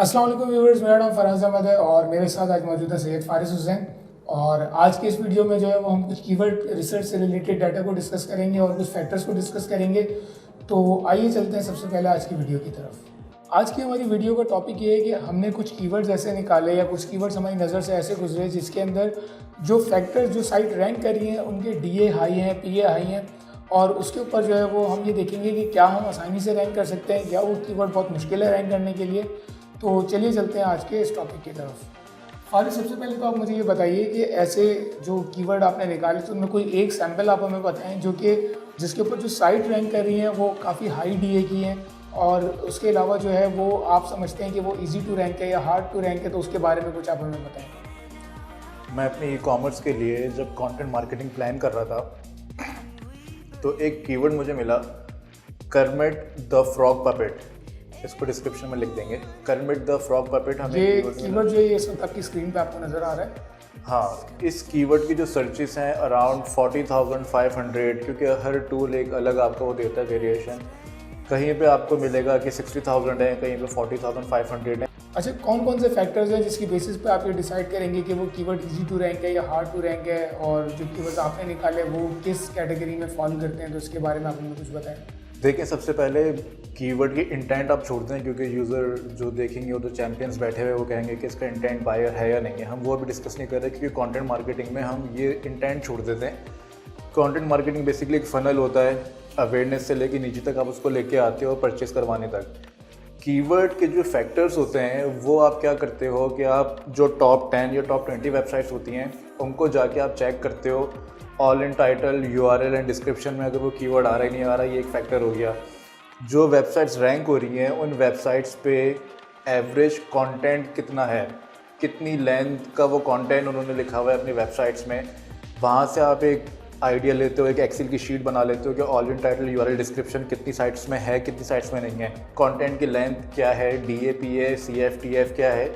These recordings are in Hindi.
अस्सलाम वालेकुम व्यूअर्स, मेरा नाम फराज अहमद है और मेरे साथ आज मौजूद है सैयद फारिस हुसैन। और आज के इस वीडियो में जो है वो हम कुछ कीवर्ड रिसर्च से रिलेटेड डाटा को डिस्कस करेंगे और कुछ फैक्टर्स को डिस्कस करेंगे। तो आइए चलते हैं सबसे पहले आज की वीडियो की तरफ। आज की हमारी वीडियो का टॉपिक ये है कि हमने कुछ कीवर्ड्स ऐसे निकाले या कुछ कीवर्ड्स हमारी नज़र से ऐसे गुजरे जिसके अंदर जो फैक्टर्स जो साइट रैंक कर रही हैं उनके DA हाई हैं, PA हाई हैं, और उसके ऊपर जो है वो हम ये देखेंगे कि क्या हम आसानी से रैंक कर सकते हैं या वो कीवर्ड बहुत मुश्किल है रैंक करने के लिए। तो चलिए चलते हैं आज के इस टॉपिक की तरफ। और सबसे पहले तो आप मुझे ये बताइए कि ऐसे जो कीवर्ड आपने निकाले तो उनमें कोई एक सैम्पल आप हमें बताएं जो कि जिसके ऊपर जो साइट रैंक कर रही हैं वो काफ़ी हाई DA की हैं और उसके अलावा जो है वो आप समझते हैं कि वो इजी टू रैंक है या हार्ड टू रैंक है, तो उसके बारे में कुछ आप हमें बताएं। मैं अपनी ई-कॉमर्स के लिए जब कंटेंट मार्केटिंग प्लान कर रहा था तो एक कीवर्ड मुझे मिला, कर्मिट द फ्रॉग पपेट। इसको डिस्क्रिप्शन में लिख देंगे, कर्मिट द फ्रॉग पपेट। हमें ये कीवर्ड जो है ये इस वक्त आपकी स्क्रीन पे आपको नज़र आ रहा है। हाँ, इस कीवर्ड की जो सर्चेस हैं अराउंड 40,500, क्योंकि हर टूल एक अलग आपको वो देता है वेरिएशन। कहीं पे आपको मिलेगा कि 60,000 है, कहीं पे 40,500 है। अच्छा, कौन कौन से फैक्टर्स हैं जिसकी बेसिस पे आप ये डिसाइड करेंगे कि वो कीवर्ड इजी टू रैंक है या हार्ड टू रैंक है, और जो कीवर्ड आपने निकाले वो किस कैटेगरी में फॉल करते हैं, तो इसके बारे में आप हमें कुछ बताएं। देखिए, सबसे पहले कीवर्ड की इंटेंट आप छोड़ते हैं, क्योंकि यूज़र जो देखेंगे वो तो चैंपियंस बैठे हुए वो कहेंगे कि इसका इंटेंट बायर है या नहीं है। हम वो भी डिस्कस नहीं कर रहे, क्योंकि कंटेंट मार्केटिंग में हम ये इंटेंट छोड़ देते हैं। कंटेंट मार्केटिंग बेसिकली एक फनल होता है, अवेयरनेस से लेके नीचे तक आप उसको लेके आते हो परचेस करवाने तक। कीवर्ड के जो फैक्टर्स होते हैं वो आप क्या करते हो कि आप जो टॉप 10 या टॉप 20 वेबसाइट्स होती हैं उनको जाके आप चेक करते हो। All in title, URL and description में अगर वो कीवर्ड आ रहा है नहीं आ रहा, ये एक फैक्टर हो गया। जो वेबसाइट्स रैंक हो रही हैं उन वेबसाइट्स पे एवरेज कंटेंट कितना है, कितनी लेंथ का वो कंटेंट उन्होंने लिखा हुआ है अपनी वेबसाइट्स में। वहाँ से आप एक आइडिया लेते हो, एक एक्सेल की शीट बना लेते हो कि all in title, URL, description कितनी साइट्स में है, कितनी साइट्स में नहीं है, कंटेंट की लेंथ क्या है, DA, PA, CF, TF क्या है।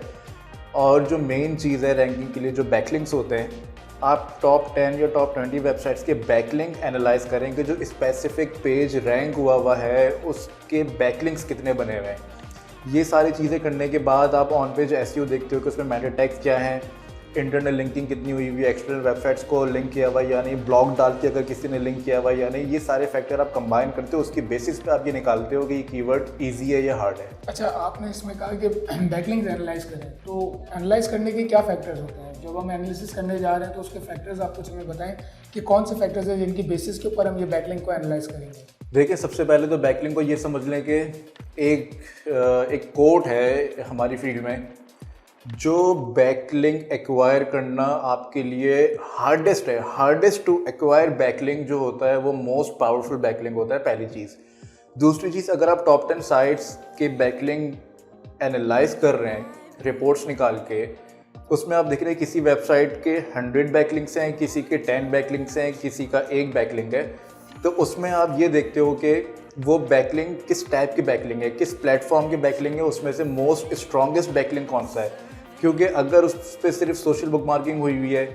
और जो मेन चीज़ है रैंकिंग के लिए, जो बैकलिंक्स होते हैं, आप टॉप 10 या टॉप 20 वेबसाइट्स के बैकलिंक एनालाइज करेंगे। जो स्पेसिफिक पेज रैंक हुआ है उसके बैकलिंक्स कितने बने हुए हैं। ये सारी चीज़ें करने के बाद आप ऑन पेज SEO देखते हो कि उसमें मेटा टैग्स क्या है, इंटरनल लिंकिंग कितनी हुई है, एक्सटर्नल वेबसाइट्स को लिंक किया हुआ या नहीं, ब्लॉग डाल के अगर किसी ने लिंक किया हुआ या नहीं। ये सारे फैक्टर आप कंबाइन करते हो, उसकी बेसिस पे आप ये निकालते हो कि ये कीवर्ड ईजी है या हार्ड है। अच्छा, आपने इसमें कहा कि बैकलिंक्स एनालाइज करें, तो एनालाइज करने के क्या फैक्टर्स होते हैं? जब हम एनालिसिस करने जा रहे हैं तो उसके फैक्टर्स आप कुछ हमें बताएं कि कौन से फैक्टर्स हैं जिनकी बेसिस के ऊपर हम ये बैकलिंक को एनालाइज करेंगे। देखिए, सबसे पहले तो बैकलिंक को ये समझ लें कि एक कोट है हमारी फील्ड में, जो बैकलिंक एक्वायर करना आपके लिए हार्डेस्ट है। हार्डेस्ट टू एक्वायर बैकलिंक जो होता है वो मोस्ट पावरफुल बैकलिंक होता है, पहली चीज़। दूसरी चीज़, अगर आप टॉप 10 साइट्स के बैकलिंक एनालाइज कर रहे हैं रिपोर्ट्स निकाल के, उसमें आप देख रहे हैं किसी वेबसाइट के 100 बैकलिंक्स हैं, किसी के 10 बैकलिंक्स हैं, किसी का 1 बैकलिंक है, तो उसमें आप ये देखते हो कि वो बैकलिंक किस टाइप की बैकलिंक है, किस प्लेटफॉर्म की बैकलिंक है, उसमें से मोस्ट स्ट्रॉन्गेस्ट बैकलिंक कौन सा है। क्योंकि अगर उस पर सिर्फ सोशल बुक मार्किंग हुई हुई है,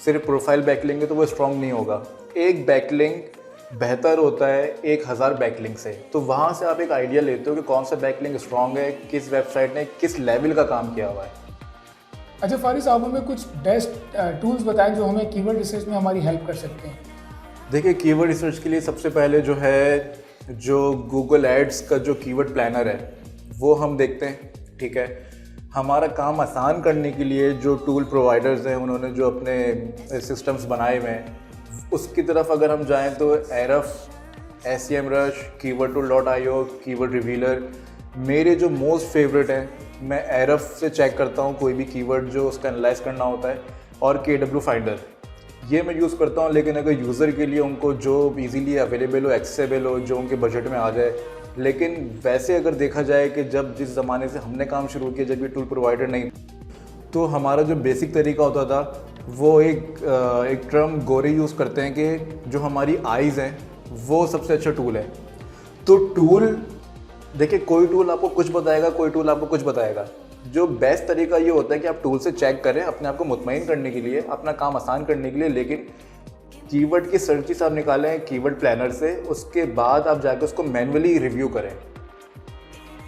सिर्फ प्रोफाइल बैकलिंक है, तो वो स्ट्रॉन्ग नहीं होगा। एक बैकलिंक बेहतर होता है 1000 बैकलिंक से। तो वहाँ से आप एक आइडिया लेते हो कि कौन सा बैकलिंक स्ट्रॉन्ग है, किस वेबसाइट ने किस लेवल का काम किया हुआ है। अच्छा फारिस, आप हमें कुछ बेस्ट टूल्स बताएं जो हमें कीवर्ड रिसर्च में हमारी हेल्प कर सकते हैं। देखिए, कीवर्ड रिसर्च के लिए सबसे पहले जो है, जो गूगल एड्स का जो कीवर्ड प्लानर है वो हम देखते हैं, ठीक है। हमारा काम आसान करने के लिए जो टूल प्रोवाइडर्स हैं उन्होंने जो अपने सिस्टम्स बनाए हुए हैं उसकी तरफ अगर हम जाएं तो एरफ, SEMrush, keywordtool.io, कीवर्ड रिवीलर मेरे जो मोस्ट फेवरेट हैं। मैं एरफ से चेक करता हूँ कोई भी कीवर्ड जो उसका एनालाइज करना होता है, और KW फाइंडर ये मैं यूज़ करता हूँ। लेकिन अगर यूज़र के लिए उनको जो इजीली अवेलेबल हो, एक्सेसिबल हो, जो उनके बजट में आ जाए। लेकिन वैसे अगर देखा जाए कि जब जिस ज़माने से हमने काम शुरू किया, जब ये टूल प्रोवाइडर नहीं, तो हमारा जो बेसिक तरीका होता था वो एक टर्म गोरे यूज़ करते हैं कि जो हमारी आइज़ हैं वो सबसे अच्छा टूल है। तो टूल देखिए, कोई टूल आपको कुछ बताएगा, कोई टूल आपको कुछ बताएगा। जो बेस्ट तरीका ये होता है कि आप टूल से चेक करें अपने आप को मुतमईन करने के लिए, अपना काम आसान करने के लिए। लेकिन कीवर्ड की सर्चेस आप निकालें कीवर्ड प्लानर से, उसके बाद आप जाकर उसको मैन्युअली रिव्यू करें।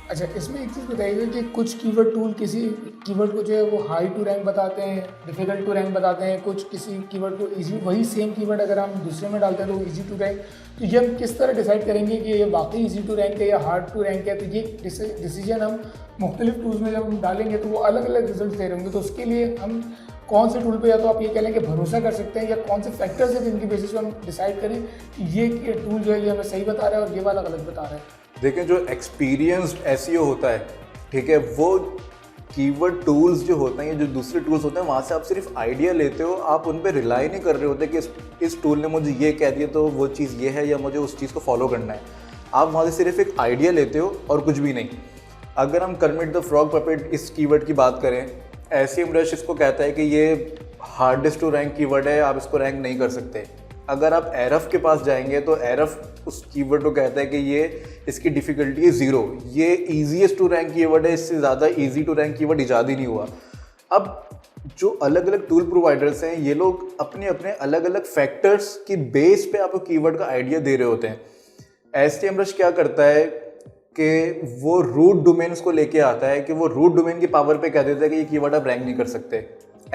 अच्छा, इसमें एक चीज़ बताइएगा कि कुछ कीवर्ड टूल किसी कीवर्ड को जो है वो हाई टू रैंक बताते हैं, डिफिकल्ट टू रैंक बताते हैं, कुछ किसी कीवर्ड को इजी, वही सेम कीवर्ड अगर हम दूसरे में डालते हैं तो वो इजी टू रैंक। तो ये हम किस तरह डिसाइड करेंगे कि ये वाकई इजी टू रैंक है या हार्ड टू रैंक है? तो ये डिसीजन हम मुख्तलिफ टूल्स में जब हम डालेंगे तो वो अलग अलग रिजल्ट दे रहे होंगे। तो उसके लिए हम कौन से टूल पे, या तो आप ये कह लें कि भरोसा कर सकते हैं, या कौन से फैक्टर्स हैं जिनकी बेसिस पे हम डिसाइड करें कि ये टूल जो है ये हमें सही बता रहा है और ये वाला गलत बता रहा है? देखें, जो एक्सपीरियंस्ड एसईओ होता है, ठीक है, वो कीवर्ड टूल्स जो होते हैं, ये जो दूसरे टूल्स होते हैं, वहाँ से आप सिर्फ आइडिया लेते हो, आप उन पे रिलाई नहीं कर रहे होते कि इस टूल ने मुझे ये कह दिया तो वो चीज़ ये है या मुझे उस चीज़ को फॉलो करना है। आप वहाँ से सिर्फ एक आइडिया लेते हो और कुछ भी नहीं। अगर हम कर्मिट द फ्रॉग पपेट इस कीवर्ड की बात करें, SEMrush इसको कहता है कि ये हार्डेस्ट टू रैंक कीवर्ड है, आप इसको रैंक नहीं कर सकते। अगर आप एरफ के पास जाएंगे तो एरफ उस कीवर्ड को कहता है कि ये इसकी डिफ़िकल्टी है 0, ये ईजीएस्ट टू रैंक कीवर्ड है, इससे ज़्यादा ईजी टू रैंक कीवर्ड इजाद ही नहीं हुआ। अब जो अलग अलग टूल प्रोवाइडर्स हैं, ये लोग अपने अपने अलग अलग फैक्टर्स की बेस पे आपको कीवर्ड का आइडिया दे रहे होते हैं। SEMrush क्या करता है कि वो रूट डोमेन्स को लेके आता है कि वो रूट डोमेन की पावर पे कह देता है कि ये कीवर्ड आप रैंक नहीं कर सकते।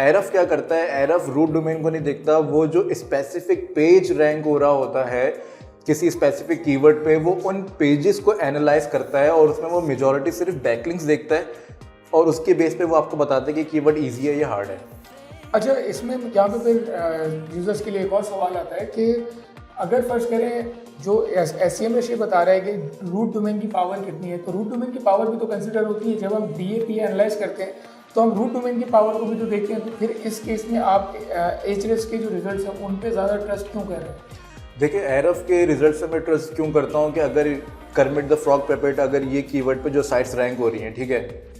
एरफ क्या करता है, एरफ रूट डोमेन को नहीं देखता, वो जो स्पेसिफिक पेज रैंक हो रहा होता है किसी स्पेसिफिक कीवर्ड पे, वो उन पेजेस को एनालाइज करता है और उसमें वो मेजॉरिटी सिर्फ बैकलिंक्स देखता है और उसके बेस पे वो आपको बताता है कि कीवर्ड ईजी है या हार्ड है। अच्छा, इसमें यहाँ पे फिर यूज़र्स के लिए एक और सवाल आता है कि अगर फर्ज करें जो SEMrush ये बता रहा है कि रूट डोमेन की पावर कितनी है, तो रूट डोमेन की पावर भी तो कंसिडर होती है जब हम DAP एनालाइज करते हैं, तो हम रूट डोमेन की पावर को भी तो देखते हैं। तो फिर इस केस में आप Ahrefs के जो रिजल्ट्स हैं उन पे ज़्यादा ट्रस्ट क्यों कर रहे हैं? देखिए, एरफ के रिजल्ट से मैं ट्रस्ट क्यों करता हूँ कि अगर कर्मिट द फ्रॉग पपेट, अगर ये कीवर्ड पे जो साइट्स रैंक हो रही हैं, ठीक है,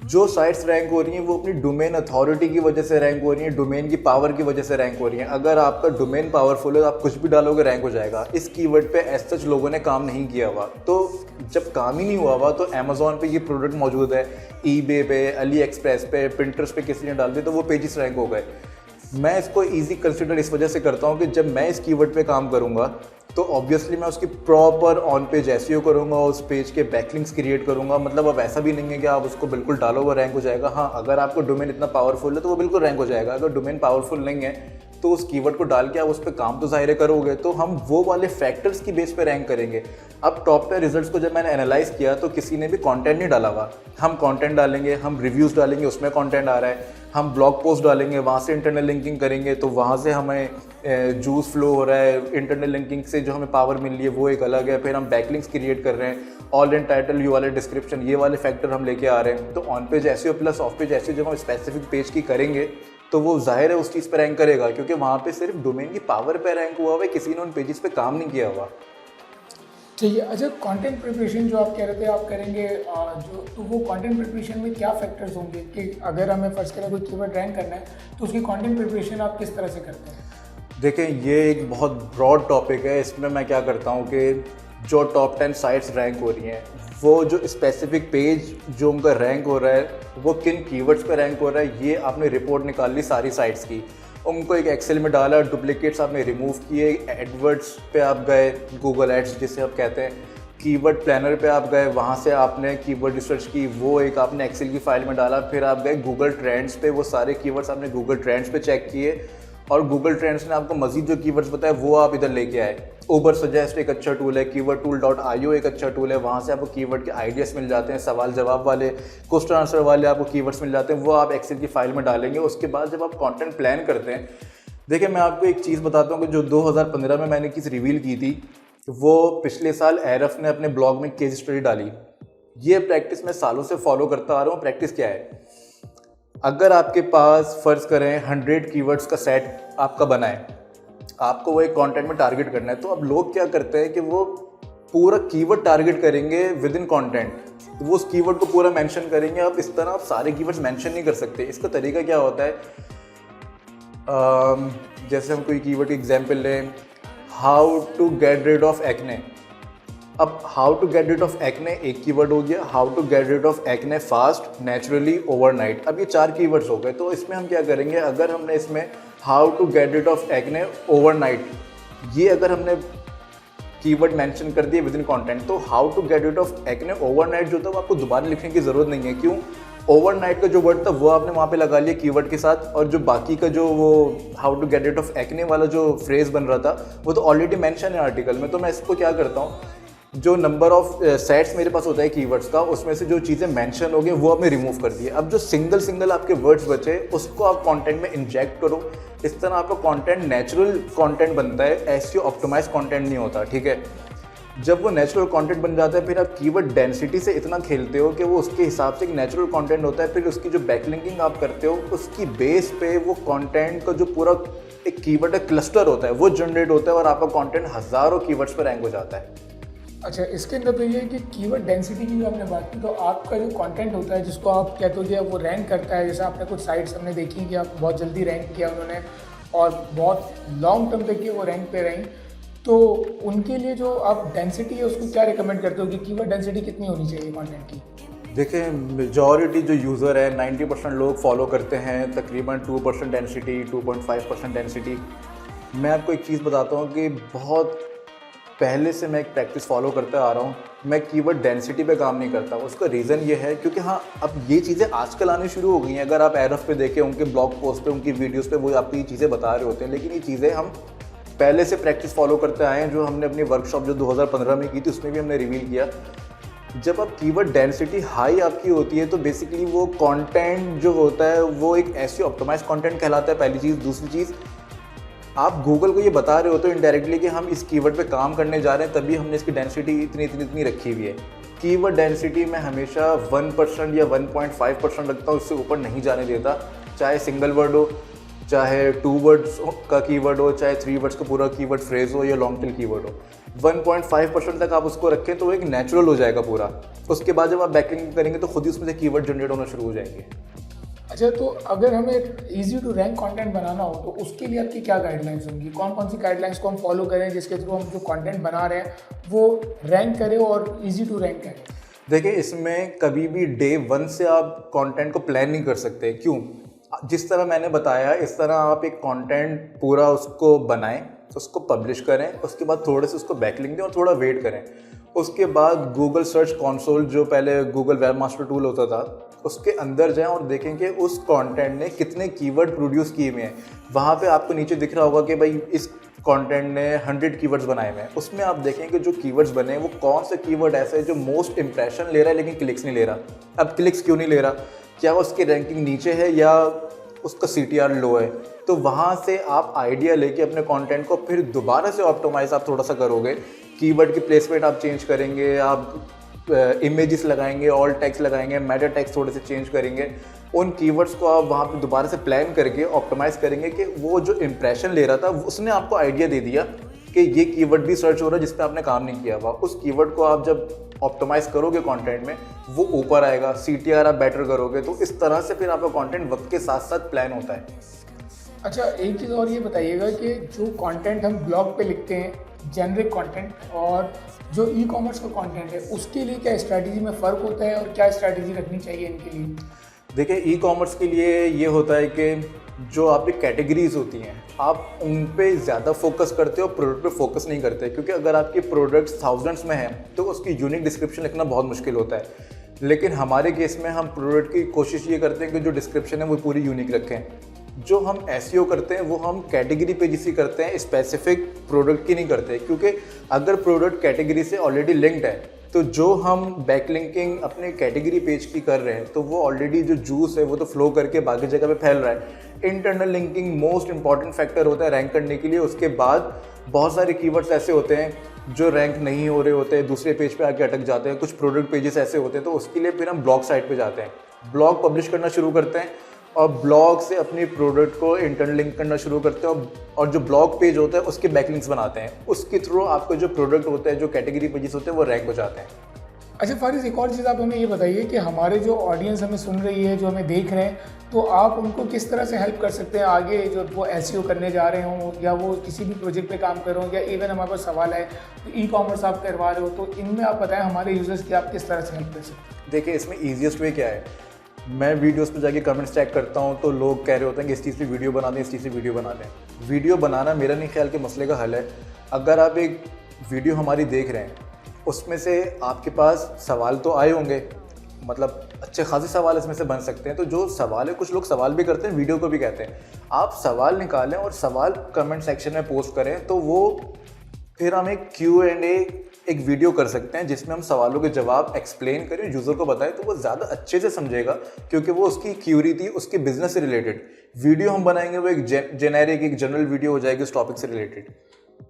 जो साइट्स रैंक हो रही हैं वो अपनी डोमेन अथॉरिटी की वजह से रैंक हो रही हैं, डोमेन की पावर की वजह से रैंक हो रही हैं। अगर आपका डोमेन पावरफुल है तो आप कुछ भी डालोगे रैंक हो जाएगा। इस कीवर्ड पे एज सच लोगों ने काम नहीं किया हुआ, तो जब काम ही नहीं हुआ हुआ तो अमेज़ॉन पे ये प्रोडक्ट मौजूद है, eBay पे, AliExpress पे, Pinterest पे किसी ने डाल दिया तो वो पेजेस रैंक हो गए। मैं इसको ईजी कंसिडर इस वजह से करता हूँ कि जब मैं इस कीवर्ड पे काम करूँगा तो ऑब्वियसली मैं उसकी प्रॉपर ऑन पेज SEO करूँगा, उस पेज के बैकलिंक्स क्रिएट करूँगा। मतलब अब ऐसा भी नहीं है कि आप उसको बिल्कुल डालोगे रैंक हो जाएगा। हाँ, अगर आपको डोमेन इतना पावरफुल है तो वो बिल्कुल रैंक हो जाएगा। अगर डोमेन पावरफुल नहीं है तो उस कीवर्ड को डाल के आप उस पर काम तो ज़ाहिर करोगे, तो हम वो वाले फैक्टर्स की बेस पे रैंक करेंगे। अब टॉप 10 रिजल्ट्स को जब मैंने एनालाइज किया तो किसी ने भी कंटेंट नहीं डाला हुआ। हम कंटेंट डालेंगे, हम रिव्यूज़ डालेंगे, उसमें कंटेंट आ रहा है, हम ब्लॉग पोस्ट डालेंगे, वहाँ से इंटरनल लिंकिंग करेंगे तो वहाँ से हमें जूस फ्लो हो रहा है, इंटरनल लिंकिंग से जो हमें पावर मिल रही है वो एक अलग है। फिर हम बैकलिंक्स क्रिएट कर रहे हैं, ऑल इन टाइटल, यू वाले डिस्क्रिप्शन, ये वाले फैक्टर हम लेके आ रहे हैं। तो on page SEO plus of page SEO जब हम स्पेसिफिक पेज की करेंगे तो वो जाहिर है उस चीज़ पर रैंक करेगा, क्योंकि वहाँ पे सिर्फ डोमेन की पावर पे रैंक हुआ हुआ है, किसी ने उन पेजेस पे काम नहीं किया हुआ। चाहिए। अच्छा, कंटेंट प्रिपरेशन जो आप कह रहे थे आप करेंगे, जो तो वो कंटेंट प्रिपरेशन में क्या फैक्टर्स होंगे कि अगर हमें फर्स्ट करें कोई कीवर्ड रैंक करना है तो उसकी कंटेंट प्रिपरेशन आप किस तरह से करते हैं? देखें, ये एक बहुत ब्रॉड टॉपिक है। इसमें मैं क्या करता हूँ कि जो टॉप 10 साइट्स रैंक हो रही हैं, वो जो स्पेसिफिक पेज जो उनका रैंक हो रहा है वो किन कीवर्ड्स पे रैंक हो रहा है, ये आपने रिपोर्ट निकाल ली सारी साइट्स की, उनको एक एक्सेल में डाला, डुप्लीकेट्स आपने रिमूव किए, एडवर्ड्स पे आप गए, गूगल एड्स जिसे आप कहते हैं, कीवर्ड प्लानर पे आप गए, वहाँ से आपने कीवर्ड रिसर्च की, वो एक आपने एक्सेल की फाइल में डाला। फिर आप गए गूगल ट्रेंड्स पे, वो सारे कीवर्ड्स आपने गूगल ट्रेंड्स पे चेक किए और गूगल ट्रेंड्स ने आपको मजीद जो कीवर्ड्स बताए वो आप इधर लेके आए। उबर सजेस्ट एक अच्छा टूल है, keywordtool.io एक अच्छा टूल है, वहाँ से आपको कीवर्ड के आइडियाज़ मिल जाते हैं, सवाल जवाब वाले, क्वेश्चन आंसर वाले आपको कीवर्ड्स मिल जाते हैं, वो आप एक्सेल की फाइल में डालेंगे। उसके बाद जब आप कंटेंट प्लान करते हैं, देखिए मैं आपको एक चीज़ बताता हूँ कि जो 2015 में मैंने किस रिवील की थी, वो पिछले साल एरफ ने अपने ब्लॉग में केस स्टडी डाली। ये प्रैक्टिस मैं सालों से फॉलो करता आ रहा हूँ। प्रैक्टिस क्या है, अगर आपके पास फ़र्ज़ करें 100 कीवर्ड्स का सेट आपका बना है, आपको वो एक कंटेंट में टारगेट करना है, तो अब लोग क्या करते हैं कि वो पूरा कीवर्ड टारगेट करेंगे विद इन कॉन्टेंट, तो वो उस कीवर्ड को पूरा मेंशन करेंगे। अब इस तरह आप सारे कीवर्ड्स मेंशन नहीं कर सकते। इसका तरीका क्या होता है, जैसे हम कोई कीवर्ड की एग्जांपल लें, how to get rid of acne. अब how to get rid of acne एक कीवर्ड हो गया, how to get rid of acne fast, naturally, overnight. अब ये 4 कीवर्ड्स हो गए। तो इसमें हम क्या करेंगे, अगर हमने इसमें how to get rid of acne overnight, ये अगर हमने कीवर्ड मेंशन कर दिए विद इन कंटेंट। तो how to get rid of acne overnight जो था वो आपको दोबारा लिखने की ज़रूरत नहीं है। क्यों? ओवरनाइट का जो वर्ड था वो आपने वहाँ पे लगा लिया कीवर्ड के साथ, और जो बाकी का जो वो how to get rid of acne वाला जो फ्रेज बन रहा था वो तो ऑलरेडी मेंशन है आर्टिकल में। तो मैं इसको क्या करता हूँ, जो नंबर ऑफ सेट्स मेरे पास होता है कीवर्ड्स का, उसमें से जो चीज़ें मेंशन हो गई वो आपने रिमूव कर दिए। अब जो सिंगल आपके वर्ड्स बचे उसको आप कंटेंट में इंजेक्ट करो। इस तरह आपका कंटेंट नेचुरल कंटेंट बनता है, एसईओ ऑप्टिमाइज कंटेंट नहीं होता, ठीक है। जब वो नेचुरल कंटेंट बन जाता है फिर आप कीवर्ड डेंसिटी से इतना खेलते हो कि वो उसके हिसाब से एक नेचुरल कंटेंट होता है। फिर उसकी जो बैकलिंकिंग आप करते हो उसकी बेस पे वो कंटेंट का जो पूरा एक कीवर्ड क्लस्टर होता है वो जनरेट होता है और आपका कंटेंट हज़ारों कीवर्ड्स पर रैंक हो जाता है। अच्छा, इसके अंदर तो ये है कि कीवर्ड डेंसिटी की भी आपने बात की, तो आपका जो कंटेंट होता है जिसको आप कहते हो कि वो रैंक करता है, जैसे आपने कुछ साइट्स हमने देखी कि आप बहुत जल्दी रैंक किया उन्होंने और बहुत लॉन्ग टर्म तक के वो रैंक पे रहीं, तो उनके लिए जो आप डेंसिटी है उसको क्या रिकमेंड करते हो कि कीवर्ड डेंसिटी कितनी होनी चाहिए कंटेंट की? देखिए, मेजॉरिटी जो यूज़र है 90% लोग फॉलो करते हैं तकरीबन 2% डेंसिटी, 2.5% डेंसिटी। मैं आपको एक चीज़ बताता हूँ कि बहुत पहले से मैं एक प्रैक्टिस फॉलो करते आ रहा हूँ, मैं कीवर्ड डेंसिटी पे काम नहीं करता। उसका रीज़न ये है क्योंकि हाँ, अब ये चीज़ें आजकल आनी शुरू हो गई हैं। अगर आप एरफ पे देखें, उनके ब्लॉग पोस्ट पे, उनकी वीडियोस पे वो आपको ये चीज़ें बता रहे होते हैं, लेकिन ये चीज़ें हम पहले से प्रैक्टिस फॉलो करते आए हैं। जो हमने अपनी वर्कशॉप जो 2015 में की थी उसमें भी हमने रिवील किया, जब आप कीवर्ड डेंसिटी हाई आपकी होती है तो बेसिकली वो कंटेंट जो होता है वो एक एसईओ ऑप्टिमाइज कंटेंट कहलाता है, पहली चीज़। दूसरी चीज़, आप गूगल को ये बता रहे होते हो इनडायरेक्टली कि हम इस कीवर्ड पे काम करने जा रहे हैं, तभी हमने इसकी डेंसिटी इतनी रखी हुई है। कीवर्ड डेंसिटी मैं हमेशा 1% या 1.5% रखता हूँ, इससे ऊपर नहीं जाने देता। चाहे सिंगल वर्ड हो, चाहे 2 वर्ड्स का कीवर्ड हो, चाहे 3 वर्ड्स का पूरा कीवर्ड फ्रेज हो या लॉन्ग टेल कीवर्ड हो, 1.5% तक आप उसको रखें तो वो एक नेचुरल हो जाएगा पूरा। उसके बाद जब आप बैकलिंक करेंगे तो खुद ही उसमें से कीवर्ड जनरेट होना शुरू हो जाएंगे। अच्छा, तो अगर हमें इजी टू रैंक कंटेंट बनाना हो तो उसके लिए आपकी क्या गाइडलाइंस होंगी? कौन कौन सी गाइडलाइंस को हम फॉलो करें जिसके थ्रू हम जो कंटेंट बना रहे हैं वो रैंक करें और इजी टू रैंक करें? देखिए, इसमें कभी भी डे 1 से आप कंटेंट को प्लान नहीं कर सकते। क्यों? जिस तरह मैंने बताया इस तरह आप एक कंटेंट पूरा उसको बनाएं, उसको पब्लिश करें, उसके बाद थोड़े से उसको बैकलिंक दें और थोड़ा वेट करें। उसके बाद गूगल सर्च कंसोल, जो पहले गूगल वेब मास्टर टूल होता था, उसके अंदर जाएं और देखें कि उस कंटेंट ने कितने कीवर्ड प्रोड्यूस किए हुए हैं। वहाँ पे आपको नीचे दिख रहा होगा कि भाई इस कंटेंट ने 100 कीवर्ड्स बनाए हुए हैं। उसमें आप देखेंगे जो कीवर्ड्स बने हैं वो कौन से कीवर्ड ऐसे है जो मोस्ट इंप्रेशन ले रहा है लेकिन क्लिक्स नहीं ले रहा। अब क्लिक्स क्यों नहीं ले रहा? क्या उसकी रैंकिंग नीचे है या उसका CTR लो है? तो वहाँ से आप आइडिया लेके अपने कंटेंट को फिर दोबारा से ऑप्टिमाइज आप थोड़ा सा करोगे। कीवर्ड की प्लेसमेंट आप चेंज करेंगे, आप इमेजेस लगाएंगे, ऑल टेक्स्ट लगाएंगे, मेटा टेक्स्ट थोड़े से चेंज करेंगे। उन कीवर्ड्स को आप वहाँ पे दोबारा से प्लान करके ऑप्टिमाइज करेंगे कि वो जो इंप्रेशन ले रहा था उसने आपको आइडिया दे दिया कि ये कीवर्ड भी सर्च हो रहा है जिस पे आपने काम नहीं किया हुआ। उस कीवर्ड को आप जब ऑप्टिमाइज करोगे कंटेंट में वो ऊपर आएगा, CTR आप बेटर करोगे। तो इस तरह से फिर आपका कंटेंट वक्त के साथ साथ प्लान होता है। अच्छा, एक चीज़ और ये बताइएगा कि जो कंटेंट हम ब्लॉग पे लिखते हैं, जेनरिक कंटेंट, और जो ई-कॉमर्स का कंटेंट है उसके लिए क्या स्ट्रैटेजी में फ़र्क होता है और क्या स्ट्रैटेजी रखनी चाहिए इनके लिए? देखिए, ई-कॉमर्स के लिए ये होता है कि जो आपकी कैटेगरीज होती हैं आप उन पे ज़्यादा फोकस करते हो, प्रोडक्ट पे फोकस नहीं करते। क्योंकि अगर आपके प्रोडक्ट्स थाउजेंड्स में हैं तो उसकी यूनिक डिस्क्रिप्शन लिखना बहुत मुश्किल होता है। लेकिन हमारे केस में हम प्रोडक्ट की कोशिश ये करते हैं कि जो डिस्क्रिप्शन है वो पूरी यूनिक रखें। जो हम एसईओ करते हैं वो हम कैटेगरी पे जिसकी करते हैं, स्पेसिफिक प्रोडक्ट की नहीं करते। क्योंकि अगर प्रोडक्ट कैटेगरी से ऑलरेडी लिंक्ड है तो जो हम बैकलिंकिंग अपने कैटेगरी पेज की कर रहे हैं तो वो ऑलरेडी जो जूस है वो तो फ्लो करके बाकी जगह पे फैल रहा है। Internal linking most important factor होता है रैंक करने के लिए। उसके बाद बहुत सारे कीवर्ड्स ऐसे होते हैं जो रैंक नहीं हो रहे होते हैं, दूसरे पेज पे आके अटक जाते हैं। कुछ प्रोडक्ट पेजेस ऐसे होते हैं, तो उसके लिए फिर हम ब्लॉग साइट पे जाते हैं, ब्लॉग पब्लिश करना शुरू करते हैं और ब्लॉग से अपनी प्रोडक्ट को इंटरनल लिंक करना शुरू करते हैं और जो ब्लॉग पेज होता है उसके बैकलिंक्स बनाते हैं। उसके थ्रू आपको जो प्रोडक्ट होता है, जो कैटेगरी पेजेस होते हैं वो रैंक हो जाते हैं। अच्छा फारिस, एक और चीज़ आप हमें ये बताइए कि हमारे जो ऑडियंस हमें सुन रही है, जो हमें देख रहे हैं, तो आप उनको किस तरह से हेल्प कर सकते हैं आगे, जो वो एसईओ करने जा रहे हों या वो किसी भी प्रोजेक्ट पे काम कर रहे हो, या इवन हमारे पास सवाल है तो ई-कॉमर्स आप करवा रहे हो, तो इनमें आप बताएं हमारे यूजर्स की आप किस तरह से हेल्प कर सकते हैं? देखिए, इसमें ईजिएस्ट वे क्या है, मैं वीडियोस पे जाके कमेंट्स चेक करता हूँ तो लोग कह रहे होते हैं कि इस चीज़ पे वीडियो बना दें, इस चीज़ पे वीडियो बना दें। वीडियो बनाना मेरा नहीं ख्याल के मसले का हल है। अगर आप एक वीडियो हमारी देख रहे हैं उसमें से आपके पास सवाल तो आए होंगे, मतलब अच्छे खासे सवाल इसमें से बन सकते हैं। तो जो सवाल है, कुछ लोग सवाल भी करते हैं, वीडियो को भी कहते हैं, आप सवाल निकालें और सवाल कमेंट सेक्शन में पोस्ट करें, तो वो फिर हम एक Q&A एक वीडियो कर सकते हैं जिसमें हम सवालों के जवाब एक्सप्लेन करें, यूज़र को बताएं, तो वो ज़्यादा अच्छे से समझेगा क्योंकि वो उसकी क्यूरी थी उसके बिजनेस से रिलेटेड। वीडियो हम बनाएंगे वो एक जेनेरिक एक जनरल वीडियो हो जाएगी उस टॉपिक से रिलेटेड।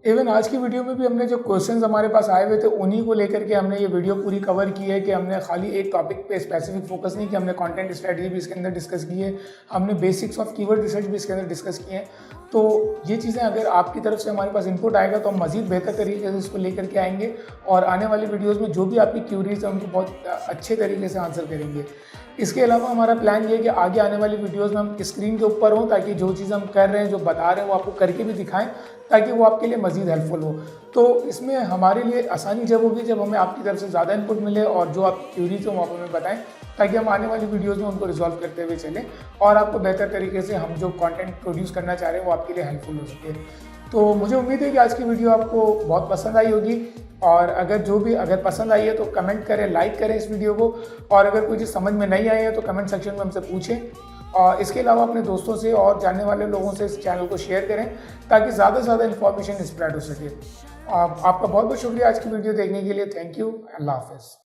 इवन आज की वीडियो में भी हमने जो क्वेश्चंस हमारे पास आए हुए थे उन्हीं को लेकर के हमने ये वीडियो पूरी कवर की है कि हमने खाली एक टॉपिक पे स्पेसिफिक फोकस नहीं किया, हमने कंटेंट स्ट्रेटजी भी इसके अंदर डिस्कस की है, हमने बेसिक्स ऑफ कीवर्ड रिसर्च भी इसके अंदर डिस्कस किए हैं। तो ये चीज़ें अगर आपकी तरफ से हमारे पास इनपुट आएगा तो हम मज़ीद बेहतर तरीके से इसको लेकर के आएंगे और आने वाली वीडियोज़ में जो भी आपकी क्यूरीज है उनको बहुत अच्छे तरीके से आंसर करेंगे। इसके अलावा हमारा प्लान ये है कि आगे आने वाली वीडियोस में हम स्क्रीन के ऊपर हों ताकि जो चीज़ हम कर रहे हैं, जो बता रहे हैं, वो आपको करके भी दिखाएं ताकि वो आपके लिए मज़ीद हेल्पफुल हो। तो इसमें हमारे लिए आसानी जब होगी जब हमें आपकी तरफ से ज़्यादा इनपुट मिले और जो आप क्यूरीज हो वो आप हमें बताएं ताकि हम आने वाली वीडियोज़ में उनको रिजॉल्व करते हुए चलें और आपको बेहतर तरीके से हम जो कॉन्टेंट प्रोड्यूस करना चाह रहे हैं वो आपके लिए हेल्पफुल हो सके। तो मुझे उम्मीद है कि आज की वीडियो आपको बहुत पसंद आई होगी और अगर पसंद आई है तो कमेंट करें, लाइक करें इस वीडियो को और अगर कोई चीज़ समझ में नहीं आई है तो कमेंट सेक्शन में हमसे पूछें। और इसके अलावा अपने दोस्तों से और जानने वाले लोगों से इस चैनल को शेयर करें ताकि ज़्यादा से ज़्यादा इन्फॉर्मेशन स्प्रेड हो सके। आपका बहुत बहुत शुक्रिया आज की वीडियो देखने के लिए। Thank you. अल्लाह हाफ़िज़।